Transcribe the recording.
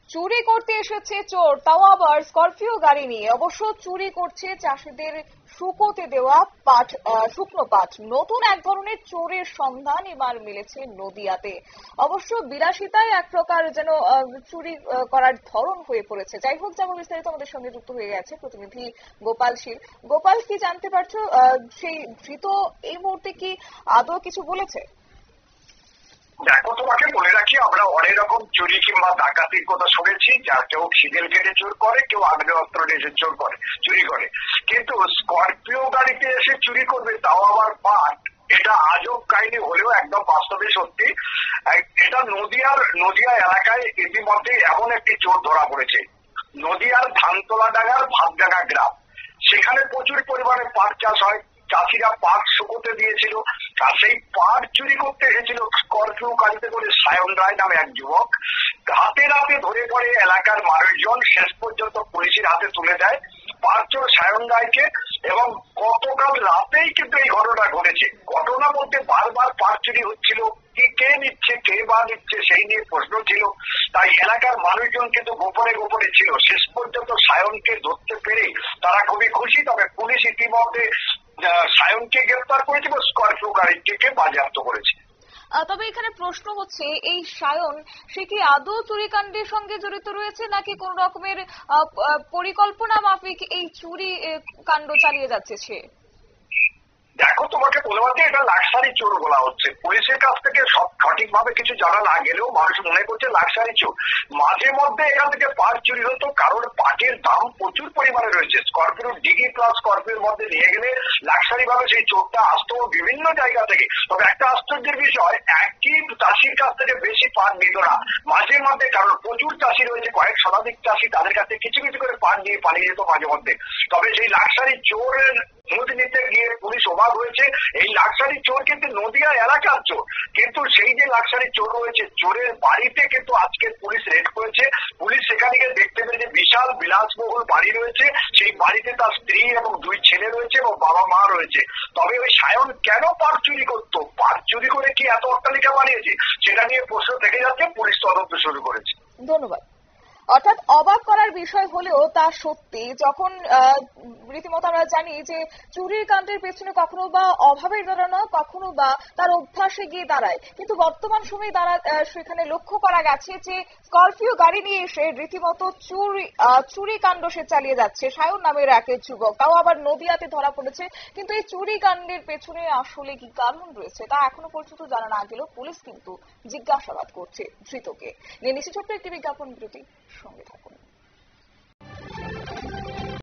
চুরি করতে এসেছে চোর, তাও আবার স্করপিও গাড়ি নিয়ে। অবশ্য চুরি করছে চাষিদের শুকোতে দেওয়া শুকনো পাট। নতুন এক ধরনের চোরের সন্ধান এবার মিলেছে নদিয়াতে। অবশ্য বিলাসিতায় এক প্রকার যেন চুরি করার ধরন হয়ে পড়েছে। যাই হোক, যেমন বিস্তারিত আমাদের সঙ্গে যুক্ত হয়ে গেছে প্রতিনিধি গোপাল শীল। গোপাল, কি জানতে পারছো সেই ধৃত এই মুহূর্তে কি আদৌ কিছু বলেছে? দেখো, তোমাকে বলে রাখি, আমরা অনেক রকম চুরি কিংবা ডাকাতির কথা শুনেছি, যা কেউ খিদেল কেটে চোর করে, কেউ আগ্নেয়াস্ত্র নিয়ে চুরি করে, কিন্তু স্করপিও গাড়িতে এসে চুরি করবে, তাও আবার পাট, এটা আজব কাহিনী হলেও একদম বাস্তবে সত্যি। এটা নদিয়া এলাকায় ইতিমধ্যে এমন একটি চোর ধরা পড়েছে। নদিয়ার ধানতলা ডাঙ্গার ভাতডাঙ্গা গ্রাম, সেখানে প্রচুর পরিমাণে পাট চাষ হয়। চাষিরা পাট শুকোতে দিয়েছিল, আর সেই পাট চুরি করতে এসেছিল স্করপিও গাড়িতে করে সায়ন রায় নামে এক যুবক। হাতে নাতে ধরে পড়ে এলাকার মানুষজন, শেষ পর্যন্ত পুলিশের হাতে তুলে দেয় পাট চোর সায়ন রায়কে। এবং গতকাল রাতেই কিন্তু এই ঘটনা ঘটেছে। ঘটনা বলতে বারবার পাট চুরি হচ্ছিল, কে নিচ্ছে, কে বা নিচ্ছে, সেই নিয়ে প্রশ্ন ছিল। তাই এলাকার মানুষজন কিন্তু গোপনে গোপনে ছিল। শেষ পর্যন্ত সায়নকে ধরতে পেরে তারা খুবই খুশি। তবে পুলিশ ইতিমধ্যে সায়নকে গ্রেফতার করেছে এবং স্করপিও গাড়িটিকে বাজেয়াপ্ত করেছে। তবে এখানে প্রশ্ন হচ্ছে, এই সায়ন সে কি আদৌ চুরিকাণ্ডের সঙ্গে জড়িত রয়েছে, নাকি কোন রকমের পরিকল্পনা মাফিক এই চুরি কাণ্ড চালিয়ে যাচ্ছে সে? দেখো, তোমাকে বলে বলতে এটা লাক্সারি চোর বলা হচ্ছে। পুলিশের কাছ থেকে সঠিকভাবে কিছু জানা না গেলেও মানুষ মনে করছে লাক্সারি চোর। মাঝে মধ্যে এখান থেকে পাট চুরি হতো, কারণ পাটের দাম প্রচুর পরিমাণে রয়েছে। স্করপিও ডিগি প্লাস স্করপিওর মধ্যে নিয়ে গেলে লাক্সারি ভাবে সেই চোরটা আসতো বিভিন্ন জায়গা থেকে। তবে একটা আশ্চর্যের বিষয়, একই চাষির কাছ থেকে বেশি পাট নিত না মাঝে মধ্যে, কারণ প্রচুর চাষি রয়েছে, কয়েক শতাধিক চাষি, তাদের কাছে কিছু কিছু করে পাট নিয়ে পালিয়ে যেত মাঝে মধ্যে। তবে সেই লাক্সারি চোরের খোঁজ নিতে গিয়ে পুলিশ অবাক হয়েছে। এই লাক্সারি চোর কিন্তু নদিয়া এলাকার চোর, কিন্তু সেই যে লাক্সারি চোর রয়েছে, চোরের বাড়িতে কিন্তু আজকে পুলিশ রেড করেছে। পুলিশ সেখানে গিয়ে দেখতে পেয়েছে বিশাল বিলাসবহুল বাড়ি রয়েছে, সেই বাড়িতে তার স্ত্রী এবং 2 ছেলে রয়েছে এবং বাবা মা রয়েছে। তবে ওই সায়ন কেন পাট চুরি করতো, পাট চুরি করে কি এত অট্টালিকা বানিয়েছে, সেটা নিয়ে প্রশ্ন থেকে যাচ্ছে। পুলিশ তদন্ত শুরু করেছে। ধন্যবাদ। অর্থাৎ অবাক করার বিষয় হলেও তা সত্যি, যখন রীতিমতো আমরা জানি যে চুরির কাণ্ডের পেছনে কখনো বা অভাবের দাঁড়ানো, কখনো বা তার অভ্যাসে গিয়ে দাঁড়ায়। কিন্তু বর্তমান সময়ে সেখানে লক্ষ্য করা গেছে যে স্করপিও গাড়ি নিয়ে এসে রীতিমতো চুরি কাণ্ড সে চালিয়ে যাচ্ছে। সায়ন নামের এক যুবক, তাও আবার নদিয়াতে ধরা পড়েছে। কিন্তু এই চুরি কাণ্ডের পেছনে আসলে কি কারণ রয়েছে তা এখনো পর্যন্ত জানা না গেলেও পুলিশ কিন্তু জিজ্ঞাসাবাদ করছে ধৃতকে। নিয়ে নিশ্চিত ছোট্ট একটি বিজ্ঞাপন বিরতি, সঙ্গে থাকুন।